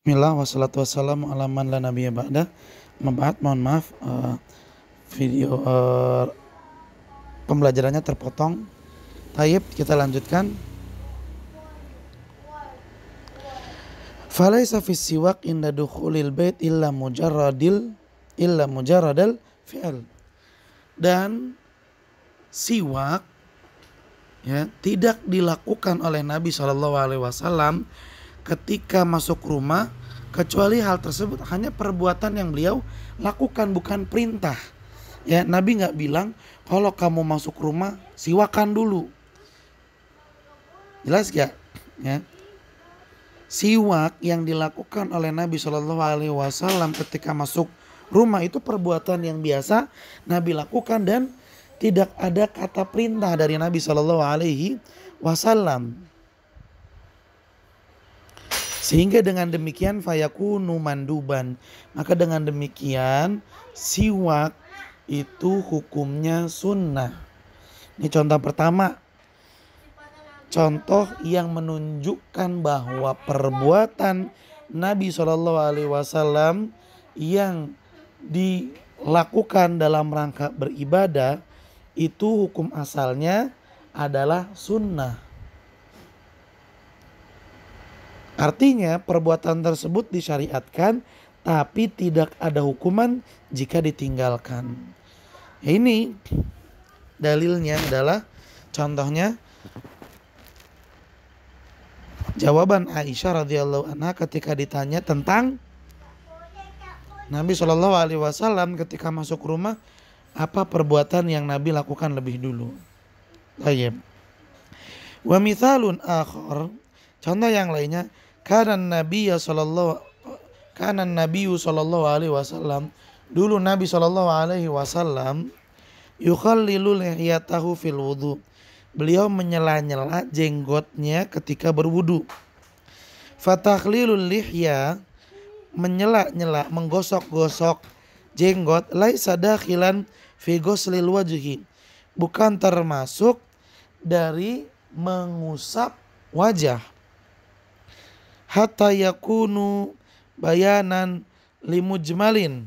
Bismillah wassalatu wassalamu ala man la nabiyya ba'da. Mohon maaf video pembelajarannya terpotong. Tayyib, kita lanjutkan. Falaisa fis siwak inda dukhulil bait illa mujarradal fi'l. Dan siwak tidak dilakukan oleh Nabi SAW ketika masuk rumah, kecuali hal tersebut hanya perbuatan yang beliau lakukan, bukan perintah. Nabi nggak bilang kalau kamu masuk rumah siwakan dulu. Jelas gak? Siwak yang dilakukan oleh Nabi SAW ketika masuk rumah itu perbuatan yang biasa Nabi lakukan dan tidak ada kata perintah dari Nabi SAW. Sehingga dengan demikian fayakunu manduban. Maka dengan demikian siwak itu hukumnya sunnah. Ini contoh pertama. Contoh yang menunjukkan bahwa perbuatan Nabi SAW yang dilakukan dalam rangka beribadah itu hukum asalnya adalah sunnah. Artinya perbuatan tersebut disyariatkan tapi tidak ada hukuman jika ditinggalkan. Ini dalilnya adalah contohnya jawaban Aisyah radhiyallahu anha ketika ditanya tentang Nabi SAW ketika masuk rumah, apa perbuatan yang Nabi lakukan lebih dulu. Tayyib. Wa mithalun akhar, contoh yang lainnya, Kana Nabi sallallahu alaihi wasallam, dulu Nabi sallallahu alaihi wasallam yukhallilu lihiyatahu fil wudu. Beliau menyela-nyela jenggotnya ketika berwudu. Fatakhlilul lihya, menyela-nyela, menggosok-gosok jenggot, laisa dakhilan fi ghuslil wajhi, bukan termasuk dari mengusap wajah. Hatta yakunu bayanan limujmalin,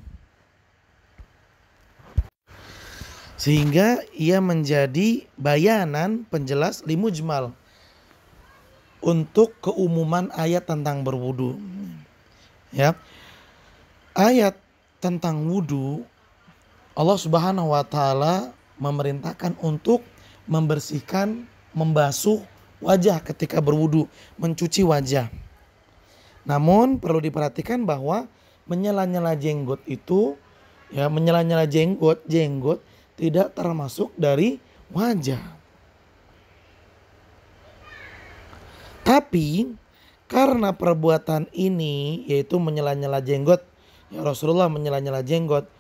sehingga ia menjadi bayanan, penjelas, limujmal, untuk keumuman ayat tentang berwudu. Ayat tentang wudu, Allah Subhanahu wa taala memerintahkan untuk membersihkan, membasuh wajah ketika berwudu, mencuci wajah. Namun perlu diperhatikan bahwa menyela-nyela jenggot itu, menyela-nyela jenggot tidak termasuk dari wajah. Tapi karena perbuatan ini, yaitu menyela-nyela jenggot, Rasulullah menyela-nyela jenggot,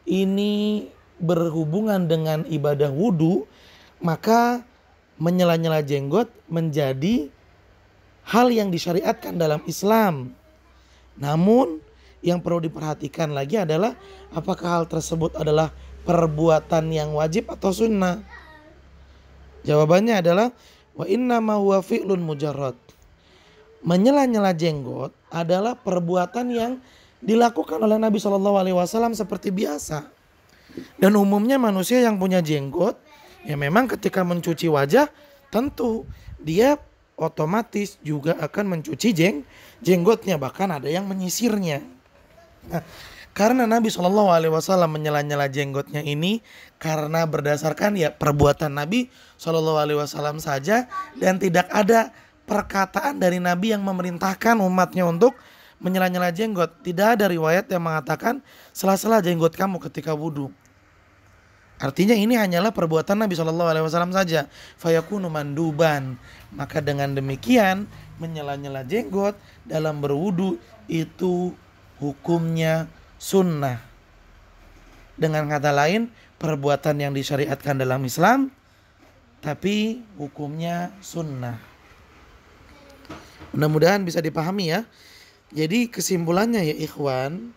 ini berhubungan dengan ibadah wudu, maka menyela-nyela jenggot menjadi hal yang disyariatkan dalam Islam. Namun yang perlu diperhatikan lagi adalah apakah hal tersebut adalah perbuatan yang wajib atau sunnah. Jawabannya adalah wa inna ma huwa fi'lun mujarrad. Menyela-nyela jenggot adalah perbuatan yang dilakukan oleh Nabi SAW seperti biasa. Dan umumnya manusia yang punya jenggot, memang ketika mencuci wajah tentu dia otomatis juga akan mencuci jenggotnya, bahkan ada yang menyisirnya. Karena Nabi SAW menyela-nyela jenggotnya ini karena berdasarkan perbuatan Nabi SAW saja, dan tidak ada perkataan dari Nabi yang memerintahkan umatnya untuk menyela-nyela jenggot. Tidak ada riwayat yang mengatakan sela-sela jenggot kamu ketika wudu. Artinya ini hanyalah perbuatan Nabi SAW saja. Fayakunu manduban. Maka dengan demikian menyela-nyela jenggot dalam berwudu itu hukumnya sunnah. Dengan kata lain, perbuatan yang disyariatkan dalam Islam tapi hukumnya sunnah. Mudah-mudahan bisa dipahami ya. Jadi kesimpulannya ya ikhwan,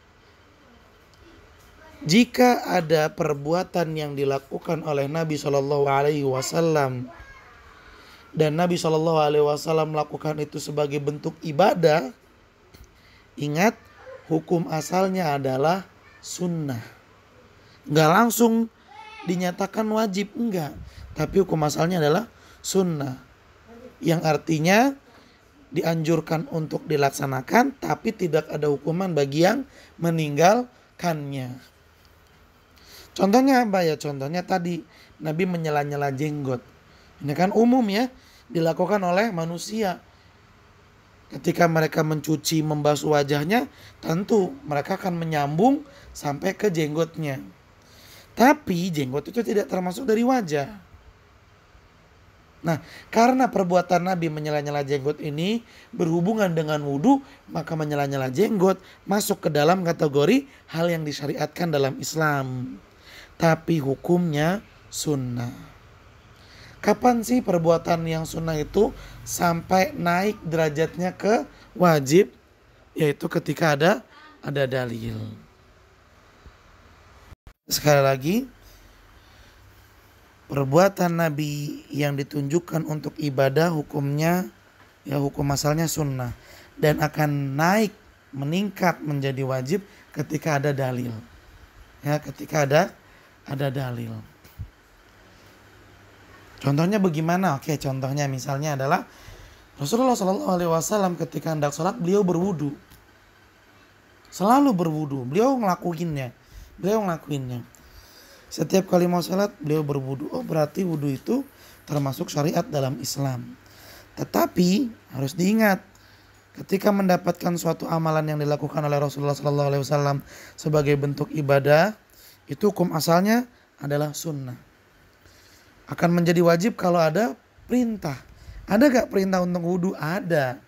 jika ada perbuatan yang dilakukan oleh Nabi SAW dan Nabi SAW melakukan itu sebagai bentuk ibadah, Ingat, hukum asalnya adalah sunnah. Nggak langsung dinyatakan wajib, enggak. Tapi hukum asalnya adalah sunnah. Yang artinya dianjurkan untuk dilaksanakan, tapi tidak ada hukuman bagi yang meninggalkannya. Contohnya apa ya? Contohnya tadi Nabi menyela-nyela jenggot. Ini kan umum ya, dilakukan oleh manusia. Ketika mereka mencuci, membasuh wajahnya, tentu mereka akan menyambung sampai ke jenggotnya. Tapi jenggot itu tidak termasuk dari wajah. Nah, karena perbuatan Nabi menyela-nyela jenggot ini berhubungan dengan wudhu, maka menyela-nyela jenggot masuk ke dalam kategori hal yang disyariatkan dalam Islam. Tapi hukumnya sunnah. Kapan sih perbuatan yang sunnah itu sampai naik derajatnya ke wajib? Yaitu ketika ada dalil. Sekali lagi, perbuatan Nabi yang ditunjukkan untuk ibadah hukumnya, ya hukum asalnya sunnah. Dan akan naik, meningkat menjadi wajib ketika ada dalil. Ya, ketika ada dalil. Contohnya bagaimana? Oke, contohnya misalnya adalah Rasulullah SAW ketika hendak sholat beliau berwudu. Selalu berwudu, beliau ngelakuinnya. Setiap kali mau sholat beliau berwudu. Oh, berarti wudu itu termasuk syariat dalam Islam. Tetapi harus diingat, ketika mendapatkan suatu amalan yang dilakukan oleh Rasulullah SAW sebagai bentuk ibadah, itu hukum asalnya adalah sunnah. Akan menjadi wajib kalau ada perintah. Ada gak perintah untuk wudu? Ada.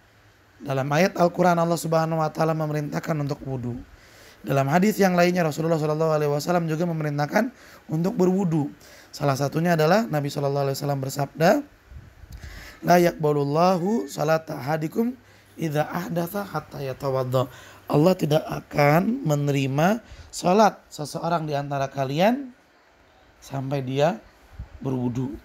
Dalam ayat Al-Quran Allah Subhanahu Wa Taala memerintahkan untuk wudu. Dalam hadis yang lainnya Rasulullah SAW juga memerintahkan untuk berwudu. Salah satunya adalah Nabi SAW bersabda, la yaqbalullahu salata ahadikum idza ahdatha hatta yatawadda. Allah tidak akan menerima salat seseorang di antara kalian sampai dia berwudu.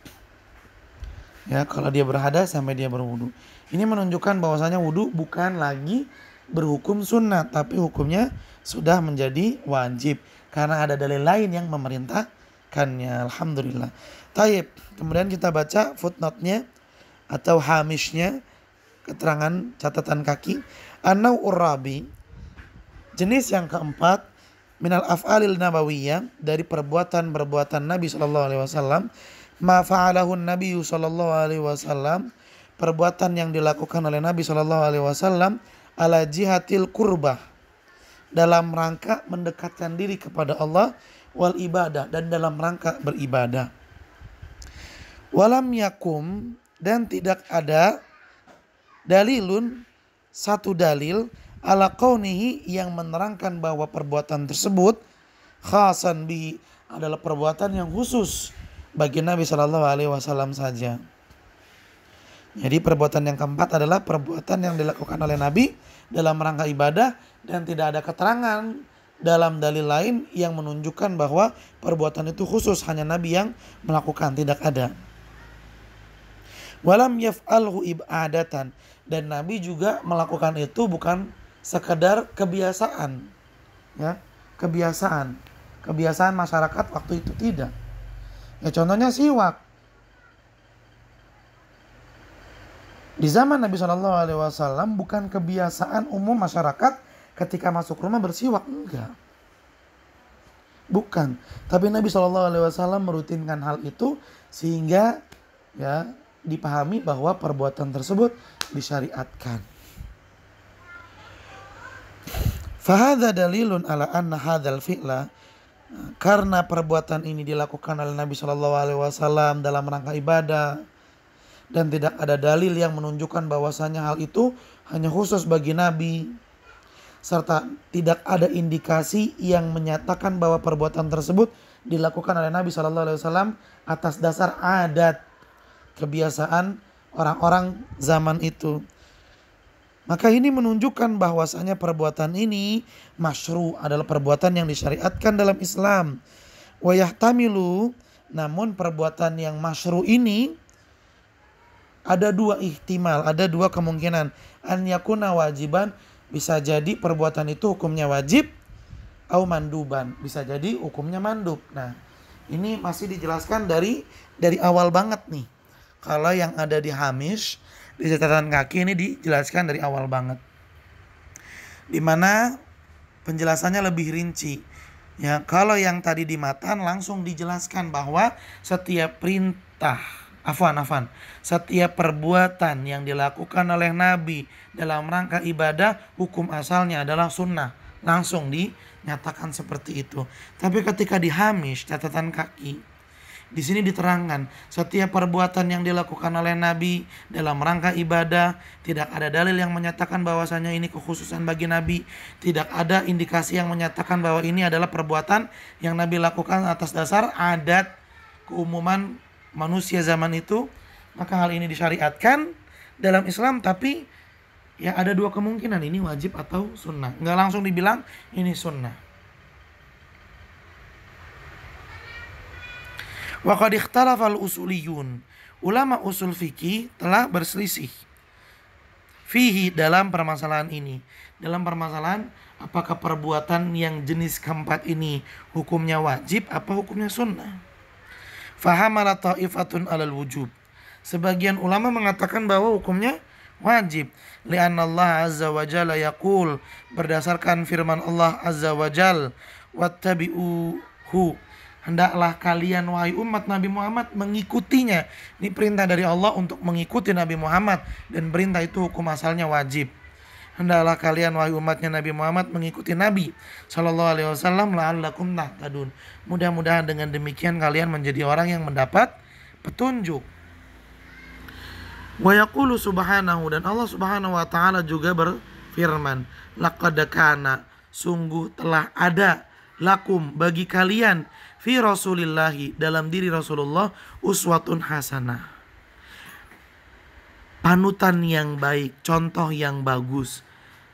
Ya, kalau dia berhadas sampai dia berwudu. Ini menunjukkan bahwasanya wudu bukan lagi berhukum sunnah, tapi hukumnya sudah menjadi wajib karena ada dalil lain yang memerintahkannya. Alhamdulillah. Taib. Kemudian kita baca footnote-nya atau hamishnya, keterangan catatan kaki. An-naw'ur rabi, jenis yang keempat, minal af'alil nabawiyah, dari perbuatan Nabi SAW, ma fa'alahu Nabi SAW, perbuatan yang dilakukan oleh Nabi SAW ala jihatil kurbah, dalam rangka mendekatkan diri kepada Allah, wal ibadah, dan dalam rangka beribadah. Walam yakum, dan tidak ada dalilun, satu dalil ala kaunihi, yang menerangkan bahwa perbuatan tersebut khasan bihi, adalah perbuatan yang khusus bagi Nabi SAW saja. Jadi perbuatan yang keempat adalah perbuatan yang dilakukan oleh Nabi dalam rangka ibadah dan tidak ada keterangan dalam dalil lain yang menunjukkan bahwa perbuatan itu khusus hanya Nabi yang melakukan, tidak ada. Walam yaf'alhu ibadatan, dan Nabi juga melakukan itu bukan sekedar kebiasaan, ya, kebiasaan masyarakat waktu itu, tidak. Ya, contohnya siwak. Di zaman Nabi SAW bukan kebiasaan umum masyarakat ketika masuk rumah bersiwak, enggak. Bukan. Tapi Nabi SAW merutinkan hal itu sehingga ya dipahami bahwa perbuatan tersebut disyariatkan. Fahadha dalilun ala anna hadzal fi'la, karena perbuatan ini dilakukan oleh Nabi SAW dalam rangka ibadah dan tidak ada dalil yang menunjukkan bahwasanya hal itu hanya khusus bagi Nabi, serta tidak ada indikasi yang menyatakan bahwa perbuatan tersebut dilakukan oleh Nabi SAW atas dasar adat kebiasaan orang-orang zaman itu. Maka ini menunjukkan bahwasanya perbuatan ini masyru', adalah perbuatan yang disyariatkan dalam Islam. Wa yahtamilu, namun perbuatan yang masyru' ini ada dua ihtimal, ada dua kemungkinan. An yakuna wajiban, Bisa jadi perbuatan itu hukumnya wajib au manduban, bisa jadi hukumnya mandub. Nah, ini masih dijelaskan dari awal banget nih. Kalau yang ada di hamish, di catatan kaki ini dijelaskan dari awal banget. Dimana penjelasannya lebih rinci. Ya, kalau yang tadi di matan langsung dijelaskan bahwa setiap perintah, setiap perbuatan yang dilakukan oleh Nabi dalam rangka ibadah, hukum asalnya adalah sunnah. Langsung dinyatakan seperti itu. Tapi ketika di hamish, catatan kaki, di sini diterangkan setiap perbuatan yang dilakukan oleh Nabi dalam rangka ibadah, tidak ada dalil yang menyatakan bahwasanya ini kekhususan bagi Nabi, tidak ada indikasi yang menyatakan bahwa ini adalah perbuatan yang Nabi lakukan atas dasar adat keumuman manusia zaman itu, maka hal ini disyariatkan dalam Islam. Tapi ya ada dua kemungkinan, ini wajib atau sunnah. Nggak langsung dibilang ini sunnah. Wa qad ikhtalafal usuliyun. Ulama usul fikih telah berselisih fihi, dalam permasalahan ini. Dalam permasalahan apakah perbuatan yang jenis keempat ini hukumnya wajib apa hukumnya sunnah. Fahamala ta'ifatun alal wujub. Sebagian ulama mengatakan bahwa hukumnya wajib. Li'anna Allah azza wa jalla yaqul, berdasarkan firman Allah azza wa jalla, wattabi'uhu, hendaklah kalian wahai umat Nabi Muhammad mengikutinya. Ini perintah dari Allah untuk mengikuti Nabi Muhammad, dan perintah itu hukum asalnya wajib. Hendaklah kalian wahai umatnya Nabi Muhammad mengikuti Nabi sallallahu alaihi wasallam la'allakum tahtadun. Mudah-mudahan dengan demikian kalian menjadi orang yang mendapat petunjuk. Wa yaqulu subhanahu, dan Allah subhanahu wa ta'ala juga berfirman, laqad kana, sungguh telah ada, lakum, bagi kalian, fi rasulillahi, dalam diri Rasulullah, uswatun hasanah, panutan yang baik, contoh yang bagus,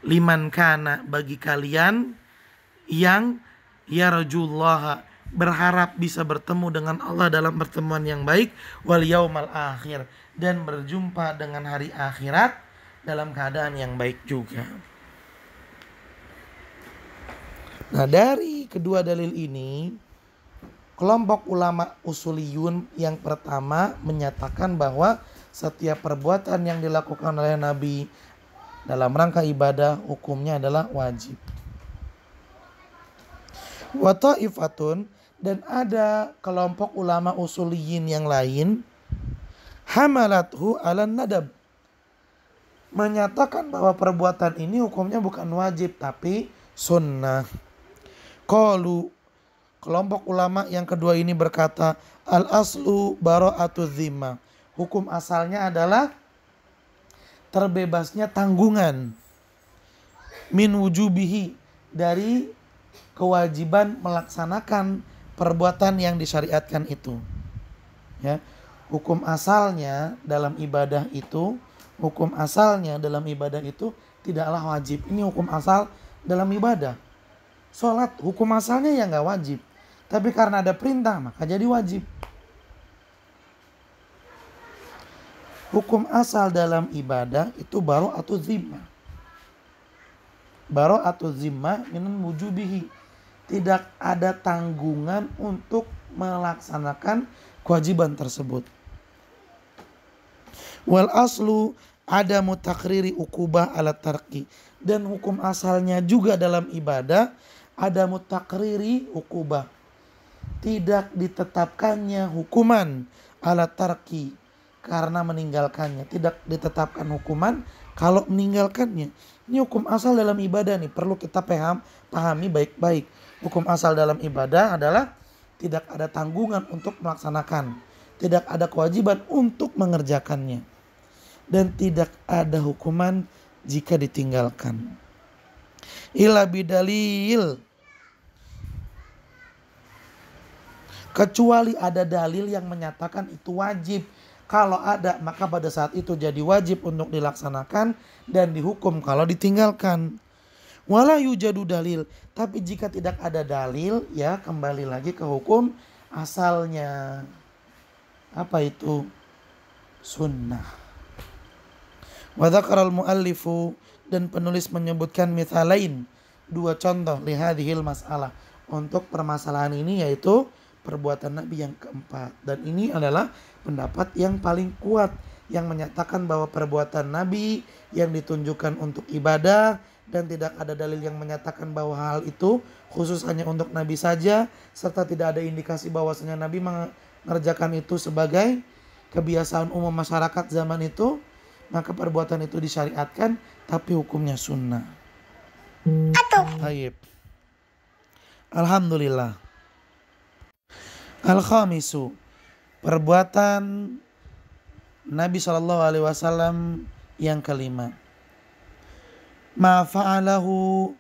liman kana, bagi kalian yang yarjullaha, berharap bisa bertemu dengan Allah dalam pertemuan yang baik, wal yaumal akhir, dan berjumpa dengan hari akhirat dalam keadaan yang baik juga. Nah, dari kedua dalil ini, kelompok ulama usuliyun yang pertama menyatakan bahwa setiap perbuatan yang dilakukan oleh Nabi dalam rangka ibadah hukumnya adalah wajib. Wa ta'ifatun, dan ada kelompok ulama usuliyin yang lain, hamalathu alan nadab, menyatakan bahwa perbuatan ini hukumnya bukan wajib tapi sunnah. Qalu, kelompok ulama yang kedua ini berkata, al aslu bara'atu dzimma, hukum asalnya adalah terbebasnya tanggungan, min wujubihi, dari kewajiban melaksanakan perbuatan yang disyariatkan itu. Ya, hukum asalnya dalam ibadah itu, tidaklah wajib. Ini hukum asal dalam ibadah. Sholat hukum asalnya ya nggak wajib, tapi karena ada perintah maka jadi wajib. Hukum asal dalam ibadah itu bara'atu zimmah. Bara'atu zimmah minan wujubihi, tidak ada tanggungan untuk melaksanakan kewajiban tersebut. Wal aslu ada mutakriri ukubah ala tarki, dan hukum asalnya juga dalam ibadah ada mutakriri ukubah, tidak ditetapkannya hukuman ala tarki karena meninggalkannya, tidak ditetapkan hukuman kalau meninggalkannya. Ini hukum asal dalam ibadah nih, perlu kita pahami baik-baik. Hukum asal dalam ibadah adalah tidak ada tanggungan untuk melaksanakan, tidak ada kewajiban untuk mengerjakannya, dan tidak ada hukuman jika ditinggalkan. Illa bidalil, kecuali ada dalil yang menyatakan itu wajib. Kalau ada maka pada saat itu jadi wajib untuk dilaksanakan dan dihukum kalau ditinggalkan. Wala yujadu dalil, tapi jika tidak ada dalil, ya kembali lagi ke hukum asalnya. Apa itu? Sunnah. Wa dzakaral muallifu, dan penulis menyebutkan mithalain, dua contoh lihadhil masalah untuk permasalahan ini, yaitu perbuatan Nabi yang keempat. Dan ini adalah pendapat yang paling kuat yang menyatakan bahwa perbuatan Nabi yang ditunjukkan untuk ibadah dan tidak ada dalil yang menyatakan bahwa hal itu khusus hanya untuk Nabi saja, serta tidak ada indikasi bahwasanya Nabi mengerjakan itu sebagai kebiasaan umum masyarakat zaman itu, maka perbuatan itu disyariatkan tapi hukumnya sunnah. Baik. Alhamdulillah. Al-khamisu, perbuatan Nabi SAW yang kelima. Ma fa'alahu,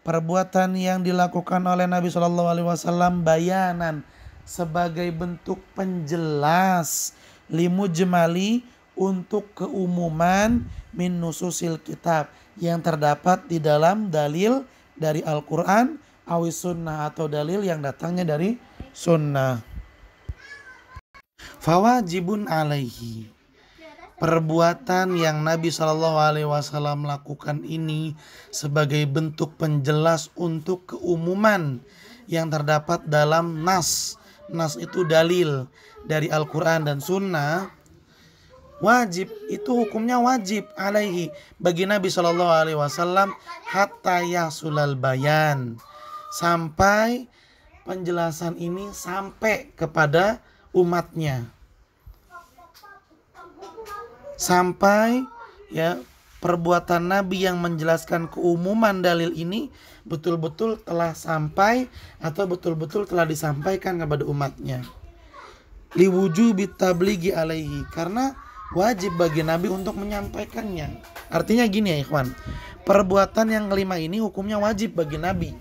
perbuatan yang dilakukan oleh Nabi SAW bayanan, sebagai bentuk penjelas, limujmali, untuk keumuman, min nususil kitab, yang terdapat di dalam dalil dari Al-Quran, awis sunnah, atau dalil yang datangnya dari sunnah. Fawajibun alaihi, perbuatan yang Nabi SAW lakukan ini sebagai bentuk penjelas untuk keumuman yang terdapat dalam nas. Nas itu dalil dari Al-Quran dan sunnah. Wajib itu hukumnya wajib alaihi, bagi Nabi SAW, hatta yasulal bayan, sampai penjelasan ini sampai kepada umatnya. Sampai ya perbuatan Nabi yang menjelaskan keumuman dalil ini betul-betul telah sampai atau betul-betul telah disampaikan kepada umatnya. Liwujubi tablighi alaihi, karena wajib bagi Nabi untuk menyampaikannya. Artinya gini ya ikhwan, perbuatan yang kelima ini hukumnya wajib bagi Nabi.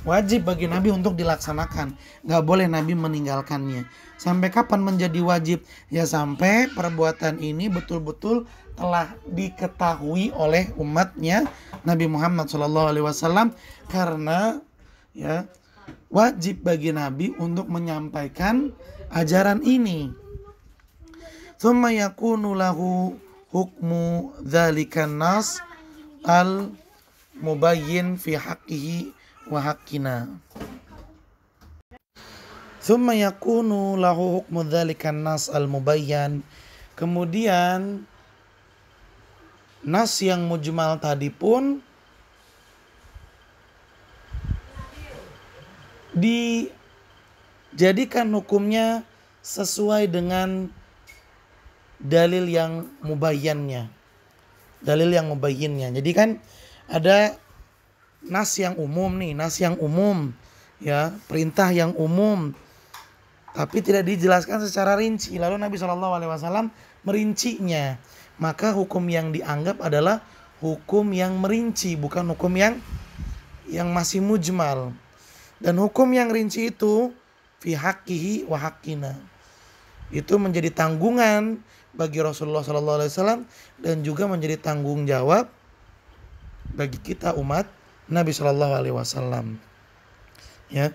Wajib bagi Nabi untuk dilaksanakan. Gak boleh Nabi meninggalkannya. Sampai kapan menjadi wajib? Ya sampai perbuatan ini betul-betul telah diketahui oleh umatnya Nabi Muhammad SAW. Karena ya wajib bagi Nabi untuk menyampaikan ajaran ini. Tsumma yakunu lahu hukmu dzalikan nas al mubayyin fi haqqihi wa haqqina. Tsumma yakunu lahu hukmu dzalikan nas al mubayyan. Kemudian nas yang mujmal tadi pun dijadikan hukumnya sesuai dengan dalil yang mubayyannya. Dalil yang mubayyinnya. Jadi kan ada nas yang umum nih, nas yang umum ya, perintah yang umum tapi tidak dijelaskan secara rinci. Lalu Nabi SAW merincinya. Maka hukum yang dianggap adalah hukum yang merinci, bukan hukum yang masih mujmal. Dan hukum yang rinci itu fi haqqihi wa haqqina, itu menjadi tanggungan bagi Rasulullah SAW dan juga menjadi tanggung jawab bagi kita umat Nabi SAW. Ya.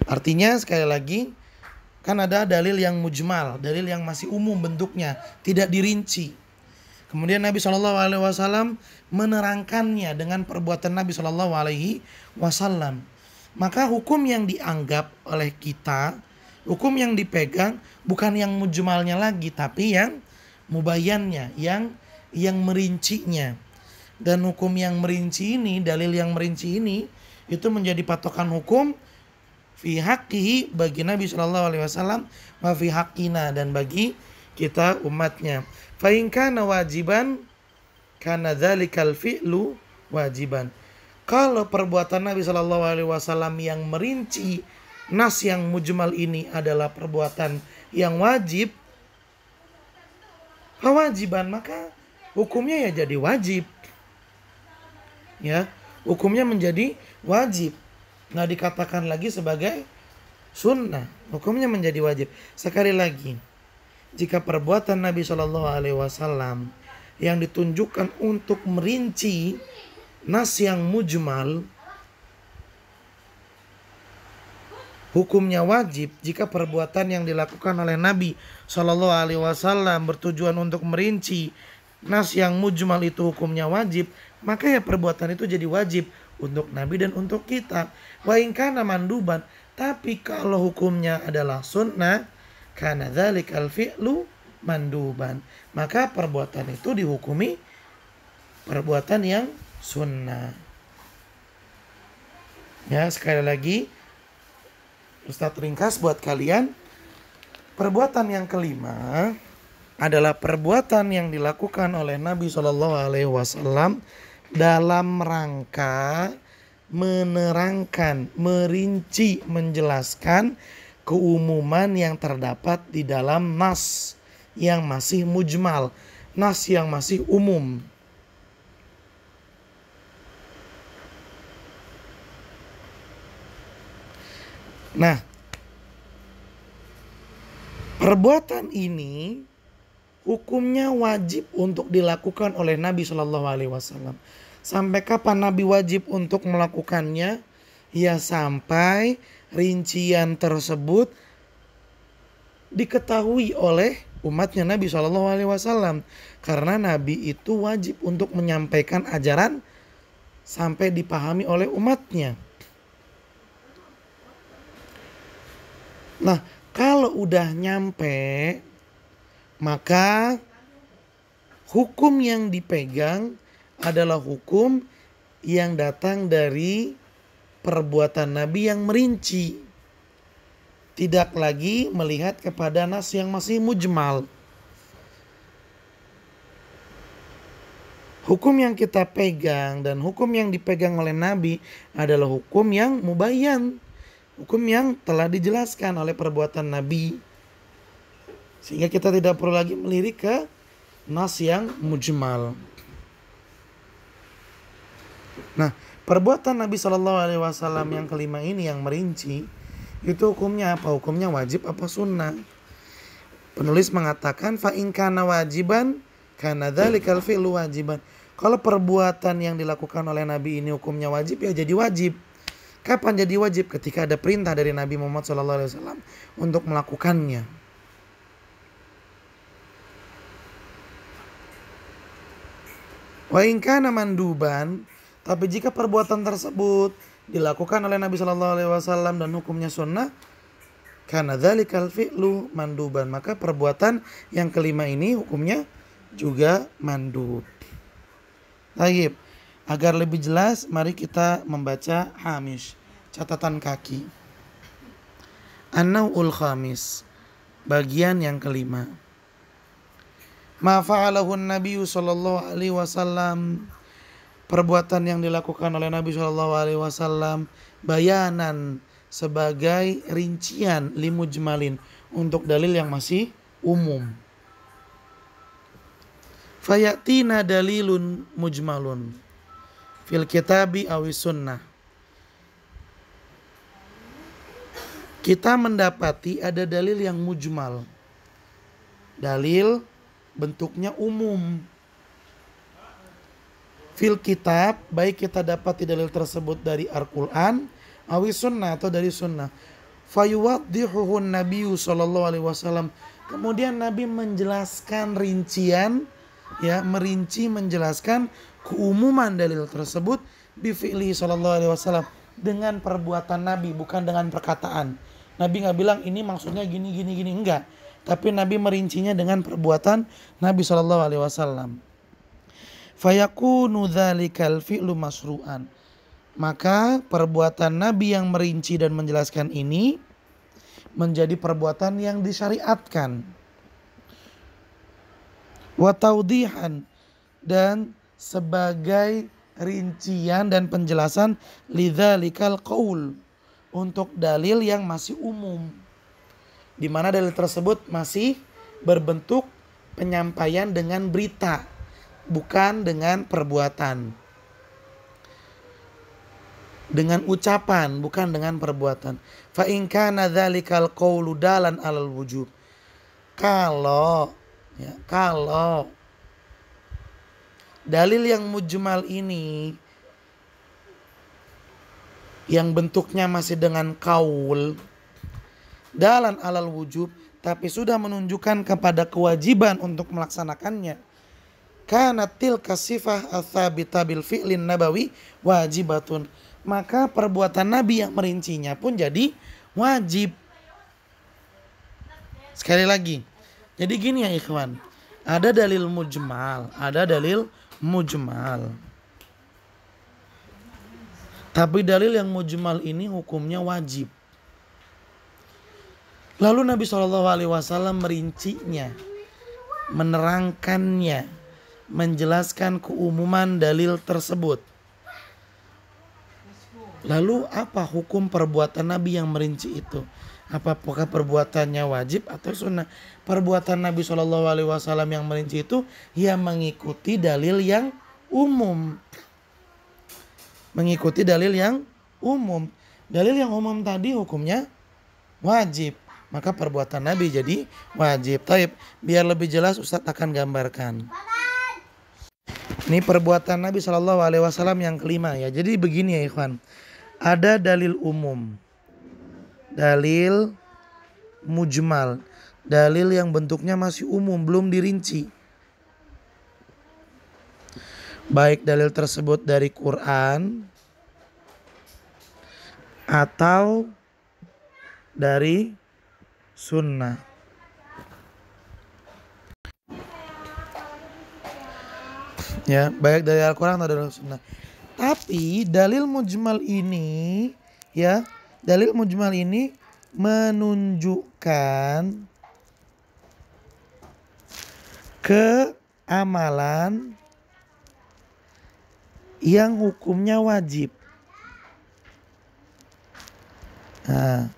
Artinya sekali lagi, kan ada dalil yang mujmal, dalil yang masih umum bentuknya, tidak dirinci. Kemudian Nabi SAW menerangkannya dengan perbuatan Nabi SAW. Maka hukum yang dianggap oleh kita, hukum yang dipegang bukan yang mujmalnya lagi, tapi yang mubayyannya, yang merincinya. Dan hukum yang merinci ini, dalil yang merinci ini, itu menjadi patokan hukum fi haqqihi bagi Nabi SAW, wa fi haqqina, dan bagi kita umatnya. Fa in kana wajiban kana dzalikal fi'lu wajiban. Kalau perbuatan Nabi SAW yang merinci nas yang mujmal ini adalah perbuatan yang wajib, kewajiban, maka hukumnya ya jadi wajib. Ya, hukumnya menjadi wajib. Nggak dikatakan lagi sebagai sunnah, hukumnya menjadi wajib. Sekali lagi, jika perbuatan Nabi SAW yang ditunjukkan untuk merinci nas yang mujmal, hukumnya wajib. Jika perbuatan yang dilakukan oleh Nabi SAW bertujuan untuk merinci nas yang mujmal itu hukumnya wajib, maka ya perbuatan itu jadi wajib untuk Nabi dan untuk kita. Wa in kana manduban, tapi kalau hukumnya adalah sunnah, kana dzalikal fi'lu manduban, maka perbuatan itu dihukumi perbuatan yang sunnah. Ya, sekali lagi Ustadz ringkas buat kalian. Perbuatan yang kelima adalah perbuatan yang dilakukan oleh Nabi SAW dalam rangka menerangkan, merinci, menjelaskan keumuman yang terdapat di dalam nas yang masih mujmal, nas yang masih umum. Nah, perbuatan ini hukumnya wajib untuk dilakukan oleh Nabi Shallallahu Alaihi Wasallam. Sampai kapan Nabi wajib untuk melakukannya? Ya sampai rincian tersebut diketahui oleh umatnya Nabi Shallallahu Alaihi Wasallam. Karena Nabi itu wajib untuk menyampaikan ajaran sampai dipahami oleh umatnya. Nah, kalau udah nyampe, maka hukum yang dipegang adalah hukum yang datang dari perbuatan Nabi yang merinci. Tidak lagi melihat kepada nas yang masih mujmal. Hukum yang kita pegang dan hukum yang dipegang oleh Nabi adalah hukum yang mubayyan. Hukum yang telah dijelaskan oleh perbuatan Nabi. Sehingga kita tidak perlu lagi melirik ke nas yang mujmal. Nah, perbuatan Nabi SAW yang kelima ini yang merinci, itu hukumnya apa? Hukumnya wajib apa sunnah? Penulis mengatakan fa in kana wajiban kana dzalikal fi'lu wajiban. Kalau perbuatan yang dilakukan oleh Nabi ini hukumnya wajib, ya jadi wajib. Kapan jadi wajib? Ketika ada perintah dari Nabi Muhammad SAW untuk melakukannya. Wa in kana manduban, tapi jika perbuatan tersebut dilakukan oleh Nabi SAW dan hukumnya sunnah, kana dzalikal fi'lu manduban, maka perbuatan yang kelima ini hukumnya juga mandub. Baik, agar lebih jelas mari kita membaca hamish, catatan kaki. An-naw'ul khamis, bagian yang kelima. Ma fa'alahu Nabi sallallahu alaihi wasallam, perbuatan yang dilakukan oleh Nabi sallallahu alaihi wasallam bayanan, sebagai rincian limujmalin, untuk dalil yang masih umum. Fayatina dalilun mujmalun fil kitabi awis sunnah. Kita mendapati ada dalil yang mujmal. Dalil bentuknya umum. Fil kitab, baik kita dapati dalil tersebut dari Al-Quran, awis sunnah atau dari sunnah. Fayuwaddihuhun Nabiyu sallallahu alaihi wasallam. Kemudian Nabi menjelaskan rincian, ya, merinci, menjelaskan keumuman dalil tersebut bifi'li sallallahu alaihi wasallam, dengan perbuatan Nabi, bukan dengan perkataan. Nabi nggak bilang ini maksudnya gini enggak, tapi Nabi merincinya dengan perbuatan Nabi sallallahu alaihi wasallam. Fayakunu dzalikal fi'lu masru'an, maka perbuatan Nabi yang merinci dan menjelaskan ini menjadi perbuatan yang disyariatkan. Wa taudihan, dan sebagai rincian dan penjelasan lidzalikal qaul, untuk dalil yang masih umum, di mana dalil tersebut masih berbentuk penyampaian dengan berita, bukan dengan perbuatan, dengan ucapan, bukan dengan perbuatan. Fa in kana dzalikal qaulu dalan alal wujub, kalau dalil yang mujmal ini yang bentuknya masih dengan qaul, dalan alal wujub, tapi sudah menunjukkan kepada kewajiban untuk melaksanakannya, kanat tilka sifah ats-tsabita bil fi'lin nabawi wajibatun. Maka perbuatan Nabi yang merincinya pun jadi wajib. Sekali lagi. Jadi gini ya ikhwan. Ada dalil mujmal, ada dalil mujmal. Tapi dalil yang mujmal ini hukumnya wajib. Lalu Nabi SAW merincinya, menerangkannya, menjelaskan keumuman dalil tersebut. Lalu apa hukum perbuatan Nabi yang merinci itu? Apakah perbuatannya wajib atau sunnah? Perbuatan Nabi SAW yang merinci itu yang mengikuti dalil yang umum. Mengikuti dalil yang umum. Dalil yang umum tadi hukumnya wajib. Maka perbuatan Nabi jadi wajib. Taib, biar lebih jelas Ustadz akan gambarkan. Ini perbuatan Nabi SAW yang kelima ya. Jadi begini ya ikhwan. Ada dalil umum, dalil mujmal, dalil yang bentuknya masih umum, belum dirinci. Baik dalil tersebut dari Quran atau dari sunnah. Ya, baik dari Al-Quran atau dari sunnah. Tapi dalil mujmal ini ya, dalil mujmal ini menunjukkan keamalan yang hukumnya wajib. Nah,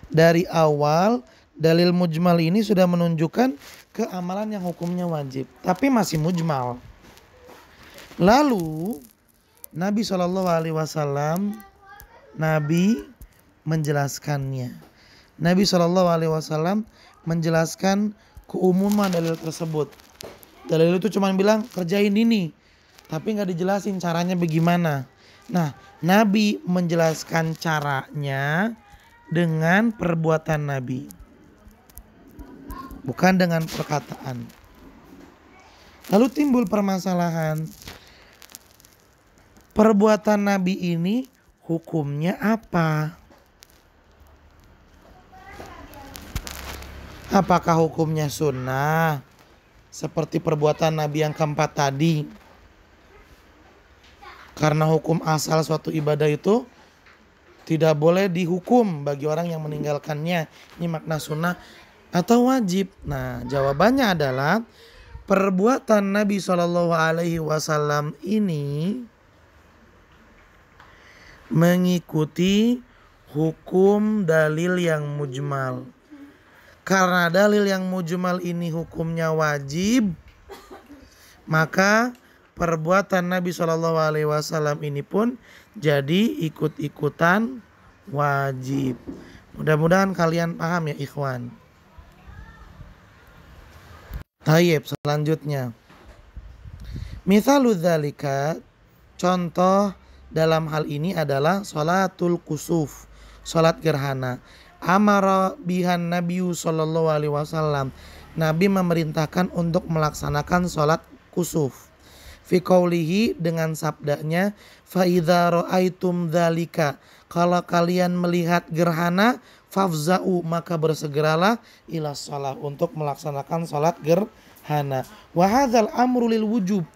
dari awal dalil mujmal ini sudah menunjukkan keamalan yang hukumnya wajib, tapi masih mujmal. Lalu Nabi SAW Nabi menjelaskannya. Nabi SAW menjelaskan keumuman dalil tersebut. Dalil itu cuma bilang kerjain ini, tapi nggak dijelasin caranya bagaimana. Nah, Nabi menjelaskan caranya dengan perbuatan Nabi, bukan dengan perkataan. Lalu timbul permasalahan. Perbuatan Nabi ini hukumnya apa? Apakah hukumnya sunnah? Seperti perbuatan Nabi yang keempat tadi. Karena hukum asal suatu ibadah itu tidak boleh dihukum bagi orang yang meninggalkannya. Ini makna sunnah atau wajib. Nah, jawabannya adalah perbuatan Nabi SAW ini mengikuti hukum dalil yang mujmal. Karena dalil yang mujmal ini hukumnya wajib, maka perbuatan Nabi SAW ini pun jadi ikut-ikutan wajib. Mudah-mudahan kalian paham ya ikhwan. Tayyib, selanjutnya. Mithalu dzalika, contoh dalam hal ini adalah sholatul kusuf, sholat gerhana. Amara bihan Nabiyu sallallahu alaihi wasallam. Nabi memerintahkan untuk melaksanakan sholat kusuf. Fi qaulihi, dengan sabdanya, fa idza raaitum dzalika, kalau kalian melihat gerhana, fafza'u, maka bersegeralah ila shalah, untuk melaksanakan sholat gerhana. Wa hadzal amru lil wujub.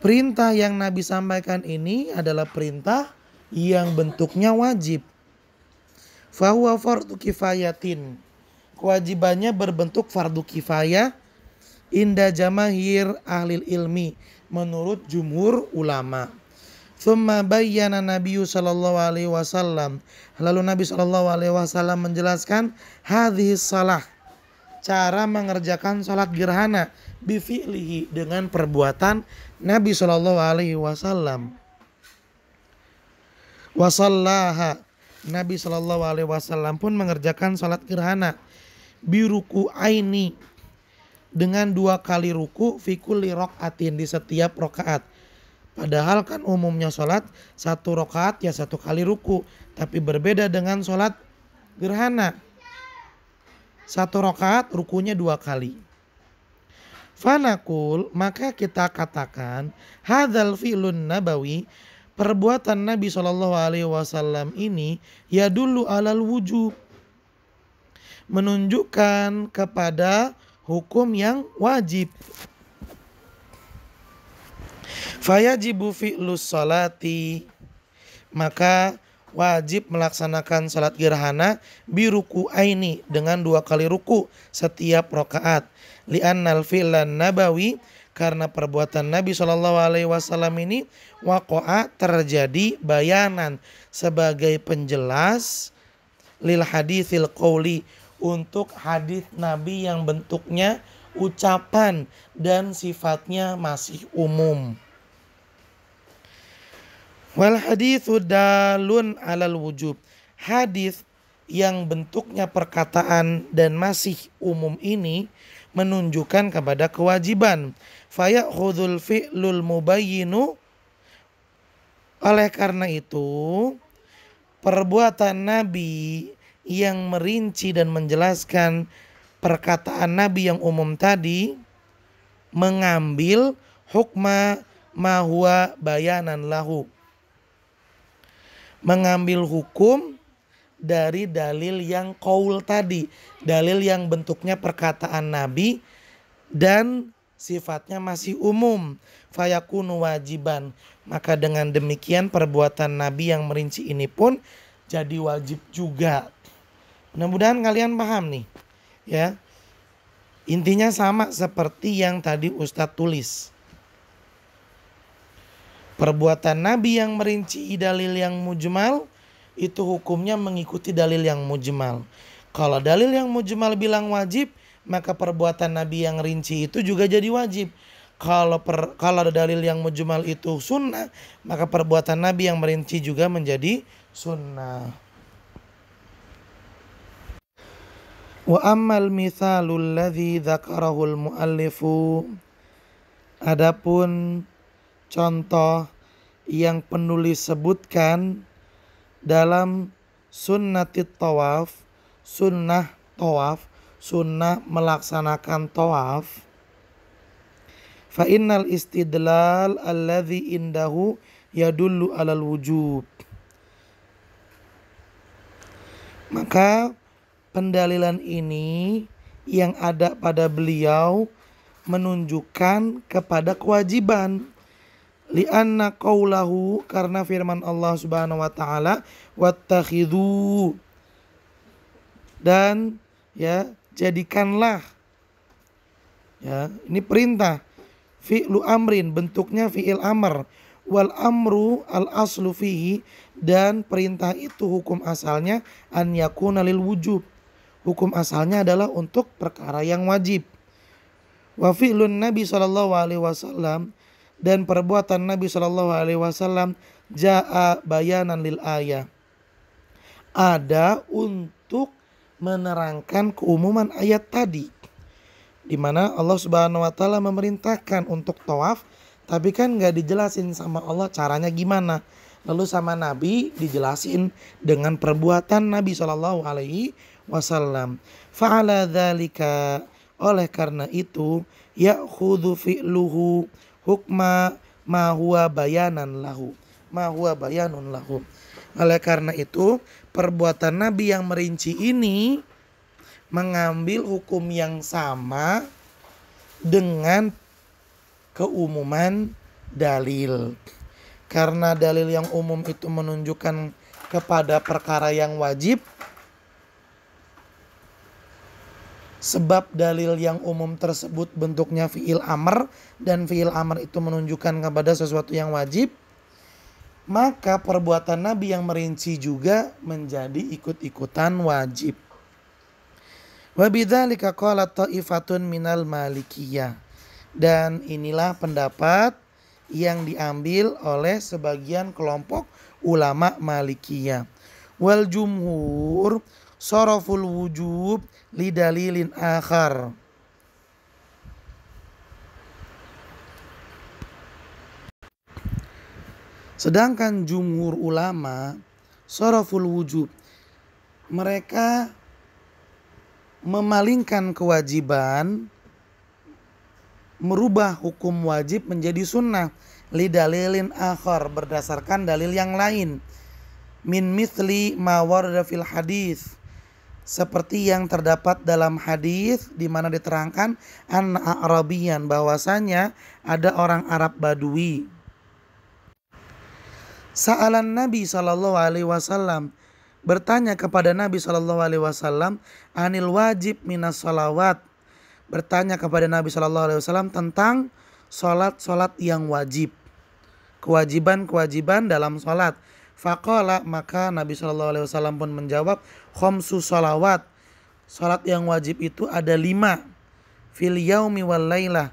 Perintah yang Nabi sampaikan ini adalah perintah yang bentuknya wajib. Fahuwa fardu kifayatin. Kewajibannya berbentuk fardu kifayah inda jamahir ahlil ilmi, menurut jumhur ulama. Tsumma bayyana Nabi sallallahu alaihi wasallam. Lalu Nabi sallallahu alaihi wasallam menjelaskan hadhihi shalah, cara mengerjakan salat gerhana, bifi'lihi, dengan perbuatan Nabi sallallahu alaihi wasallam. Wasallaha, Nabi sallallahu alaihi wasallam pun mengerjakan salat gerhana biruku aini, dengan 2 kali ruku, fi kulli raqatin, di setiap rakaat. Padahal kan umumnya salat 1 rakaat ya 1 kali ruku, tapi berbeda dengan salat gerhana. 1 rakaat rukunya 2 kali. Fanakul, maka kita katakan hadzal fi'lun nabawi, perbuatan Nabi Shallallahu alaihi wasallam ini ya dulu alal wujub, menunjukkan kepada hukum yang wajib. Fayajibu fi'lus salati, maka wajib melaksanakan salat gerhana biruku aini, dengan 2 kali ruku setiap rakaat. Li'annal fi'lan nabawi, karena perbuatan Nabi Shallallahu alaihi wasallam ini waqa'a, terjadi, bayanan, sebagai penjelas, lil haditsil qauli, untuk hadis Nabi yang bentuknya ucapan dan sifatnya masih umum. Wal haditsu dalun alal wujub, hadis yang bentuknya perkataan dan masih umum ini menunjukkan kepada kewajiban. Fayakhudhul fi'lul mubayyinu, oleh karena itu perbuatan Nabi yang merinci dan menjelaskan perkataan Nabi yang umum tadi mengambil hukma ma huwa bayanan lahu, mengambil hukum dari dalil yang qaul tadi, dalil yang bentuknya perkataan Nabi dan sifatnya masih umum. Fayakunu wajiban, maka dengan demikian perbuatan Nabi yang merinci ini pun jadi wajib juga. Mudah-mudahan kalian paham nih ya. Intinya sama seperti yang tadi Ustadz tulis. Perbuatan Nabi yang merinci dalil yang mujmal itu hukumnya mengikuti dalil yang mujmal. Kalau dalil yang mujmal bilang wajib, maka perbuatan Nabi yang rinci itu juga jadi wajib. Kalau dalil yang mujmal itu sunnah, maka perbuatan Nabi yang merinci juga menjadi sunnah. Wa ammal mithalul ladzi dzakarahul muallifu, adapun contoh yang penulis sebutkan dalam sunnatit tawaf, sunnah tawaf, sunnah melaksanakan tawaf. Fa innal istidlal alladzi indahu yadullu alal wujub, maka pendalilan ini yang ada pada beliau menunjukkan kepada kewajiban. Li'anna qawlahu, karena firman Allah Subhanahu wa taala, wattakhidhu, dan ya jadikanlah, ya ini perintah, fi'lu amrin, bentuknya fi'il amr, wal amru al aslu fihi, dan perintah itu hukum asalnya an yakuna lil wujub, hukum asalnya adalah untuk perkara yang wajib. Wa fi'lun Nabi sallallahu alaihi wasallam, dan perbuatan Nabi sallallahu alaihi wasallam jaa bayanan lil ayah, ada untuk menerangkan keumuman ayat tadi, di mana Allah Subhanahu wa taala memerintahkan untuk tawaf, tapi kan nggak dijelasin sama Allah caranya gimana. Lalu sama Nabi dijelasin dengan perbuatan Nabi sallallahu alaihi wasallam. Fa'ala dzalika, oleh karena itu ya'khudhu fi'luhu hukma ma huwa bayanan lahu, ma huwa bayanun lahu. Oleh karena itu perbuatan Nabi yang merinci ini mengambil hukum yang sama dengan keumuman dalil. Karena dalil yang umum itu menunjukkan kepada perkara yang wajib, sebab dalil yang umum tersebut bentuknya fi'il amr, dan fi'il amr itu menunjukkan kepada sesuatu yang wajib, maka perbuatan Nabi yang merinci juga menjadi ikut-ikutan wajib. Wa bidzalika qalat ta'ifatun minal malikiyah, dan inilah pendapat yang diambil oleh sebagian kelompok ulama Malikiyah. Wal jumhur saraful wujub lidalilin akhar, sedangkan jumhur ulama saraful wujub, mereka memalingkan kewajiban merubah hukum wajib menjadi sunnah lidalilin akhar, berdasarkan dalil yang lain, min mithli ma warada fil hadis, seperti yang terdapat dalam hadis di mana diterangkan an Arabiyan, bahwasanya ada orang Arab Badui. Sa'alan Nabi sallallahu alaihi wasallam, bertanya kepada Nabi sallallahu alaihi wasallam, anil wajib minas salawat, bertanya kepada Nabi sallallahu alaihi wasallam tentang salat-salat yang wajib, kewajiban-kewajiban dalam salat. Faqala, maka Nabi sallallahu alaihi wasallam pun menjawab, khamsu salawat, salat yang wajib itu ada 5, fil yaumi wal lailah,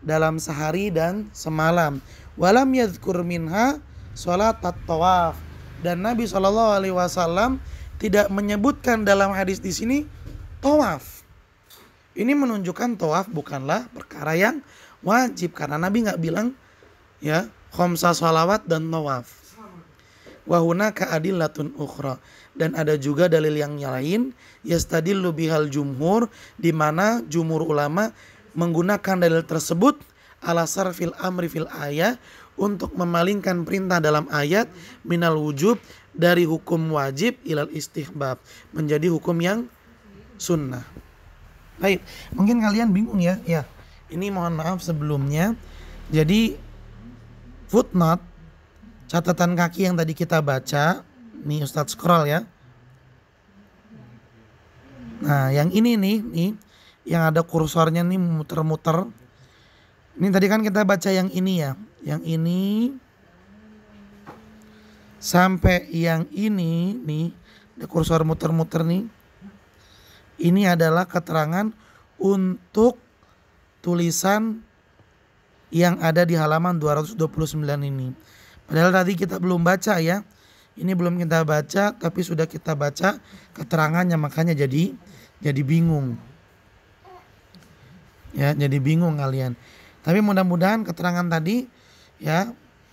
dalam sehari dan semalam. Walam yadhkur minha salat at-tawaf, dan Nabi sallallahu alaihi wasallam tidak menyebutkan dalam hadis di sini tawaf. Ini menunjukkan tawaf bukanlah perkara yang wajib, karena Nabi nggak bilang ya khamsa salawat dan tawaf. Wa hunaka adillatun ukhra, dan ada juga dalil yang lain, yastadillu bihal jumhur, di mana jumhur ulama menggunakan dalil tersebut ala sarfil amri fil ayat, untuk memalingkan perintah dalam ayat minal wujub, dari hukum wajib, ilal istihbab, menjadi hukum yang sunnah. Baik, mungkin kalian bingung ya. Ya, ini mohon maaf sebelumnya. Jadi footnote, catatan kaki yang tadi kita baca, nih Ustadz scroll ya. Nah, yang ini nih yang ada kursornya nih muter-muter. Ini tadi kan kita baca yang ini ya. Yang ini sampai yang ini nih, ada kursor muter-muter nih. Ini adalah keterangan untuk tulisan yang ada di halaman 229 ini. Padahal tadi kita belum baca ya. Ini belum kita baca, tapi sudah kita baca keterangannya, makanya jadi bingung. Ya, jadi bingung kalian. Tapi mudah-mudahan keterangan tadi ya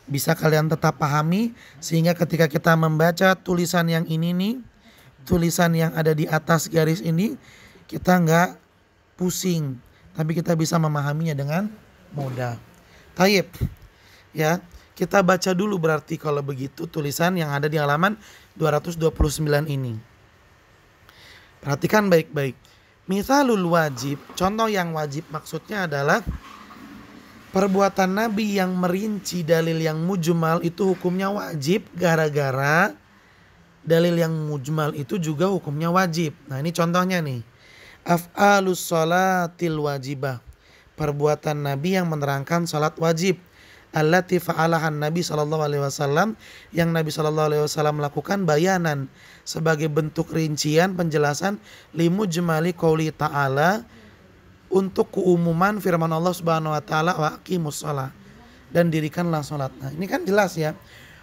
bisa kalian tetap pahami, sehingga ketika kita membaca tulisan yang ini nih, tulisan yang ada di atas garis ini, kita nggak pusing, tapi kita bisa memahaminya dengan mudah. Taib, ya kita baca dulu berarti kalau begitu tulisan yang ada di halaman 229 ini. Perhatikan baik-baik. Mithalul wajib, contoh yang wajib maksudnya adalah perbuatan Nabi yang merinci dalil yang mujmal itu hukumnya wajib, gara-gara dalil yang mujmal itu juga hukumnya wajib. Nah ini contohnya nih. Af'alus sholatil wajibah, perbuatan Nabi yang menerangkan salat wajib. Allati fa'alahan Nabi SAW, yang Nabi SAW melakukan bayanan, sebagai bentuk rincian penjelasan limujmali qouli ta'ala, untuk keumuman firman Allah Subhanahu wa taala, wa aqimus shalah, dan dirikanlah salat. Nah ini kan jelas ya.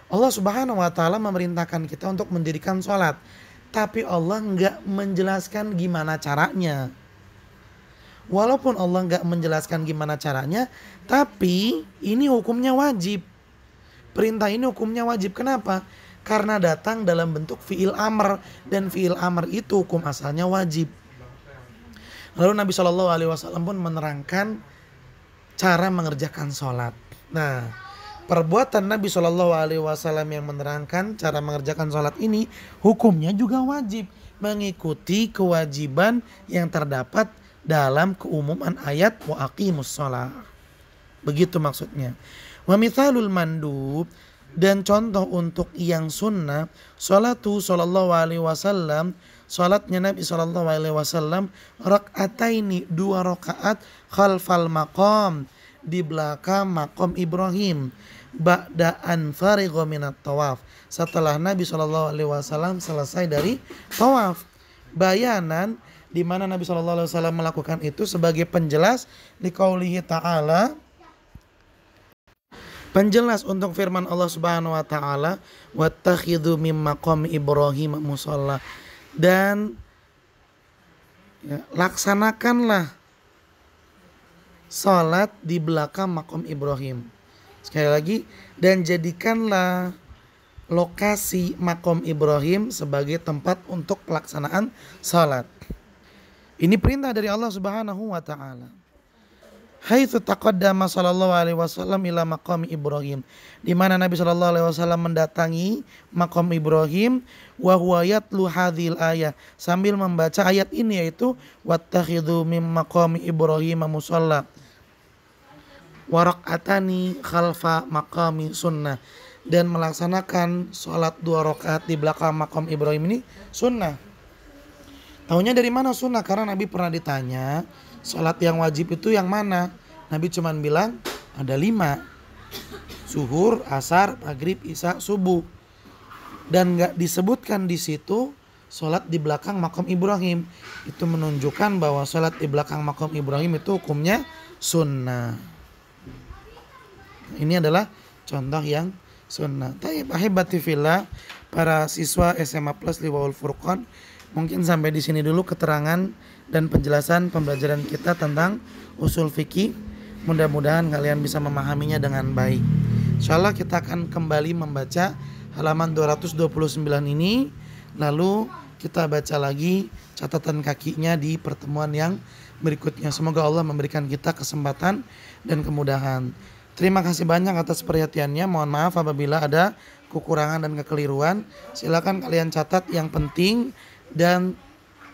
Allah Subhanahu wa taala memerintahkan kita untuk mendirikan sholat, tapi Allah nggak menjelaskan gimana caranya. Walaupun Allah nggak menjelaskan gimana caranya, tapi ini hukumnya wajib. Perintah ini hukumnya wajib. Kenapa? Karena datang dalam bentuk fi'il amr, dan fi'il amr itu hukum asalnya wajib. Lalu Nabi Shallallahu Alaihi Wasallam pun menerangkan cara mengerjakan sholat. Nah, perbuatan Nabi Shallallahu Alaihi Wasallam yang menerangkan cara mengerjakan sholat ini hukumnya juga wajib, mengikuti kewajiban yang terdapat dalam keumuman ayat wa aqimus shalah. Begitu maksudnya. Wa mithalul mandub, dan contoh untuk yang sunnah, sholatu sallallahu alaihi wasallam, salatnya Nabi sallallahu alaihi wasallam, rak'ataini, 2 rakaat, khalfal maqam, di belakang maqam Ibrahim, ba'da'an farigha minat tawaf, setelah Nabi sallallahu alaihi wasallam selesai dari tawaf. Bayanan, di mana Nabi sallallahu alaihi wasallam melakukan itu sebagai penjelas liqaulihi ta'ala, penjelas untuk firman Allah Subhanahu wa taala, wattakhidhu mim maqam Ibrahim musalla, dan ya, laksanakanlah salat di belakang maqam Ibrahim. Sekali lagi, dan jadikanlah lokasi maqam Ibrahim sebagai tempat untuk pelaksanaan salat. Ini perintah dari Allah Subhanahu wa taala. haitsu taqaddama sallallahu alaihi wasallam ila maqami Ibrahim, di mana Nabi sallallahu alaihi wasallam mendatangi maqam Ibrahim wa huwa yatlu hadhil ayah, sambil membaca ayat ini, yaitu wattakhidhu mim maqami Ibrahim musalla wa rak'atani khalfa maqami sunnah, dan melaksanakan sholat 2 rakaat di belakang maqam Ibrahim ini sunnah. Tahunya dari mana sunnah? Karena Nabi pernah ditanya sholat yang wajib itu yang mana? Nabi cuma bilang ada 5. Zuhur, asar, maghrib, isya, subuh. Dan gak disebutkan di situ sholat di belakang makam Ibrahim. Itu menunjukkan bahwa sholat di belakang makam Ibrahim itu hukumnya sunnah. Ini adalah contoh yang sunnah. Taib ahibati fillah, para siswa SMA Plus Liwaul Furqan, mungkin sampai di sini dulu keterangan dan penjelasan pembelajaran kita tentang usul fikih. Mudah-mudahan kalian bisa memahaminya dengan baik. Insyaallah kita akan kembali membaca halaman 229 ini, lalu kita baca lagi catatan kakinya di pertemuan yang berikutnya. Semoga Allah memberikan kita kesempatan dan kemudahan. Terima kasih banyak atas perhatiannya. Mohon maaf apabila ada kekurangan dan kekeliruan. Silakan kalian catat yang penting dan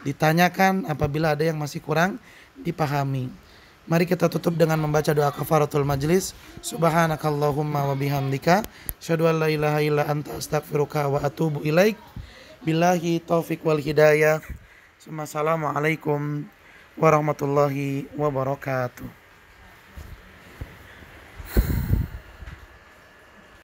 ditanyakan apabila ada yang masih kurang dipahami. Mari kita tutup dengan membaca doa kafaratul majlis. Subhanakallahumma wa bihamdika asyhadu an la ilaha illa anta astaghfiruka wa atubu ilaik. Billahi taufik wal hidayah. Assalamualaikum warahmatullahi wabarakatuh.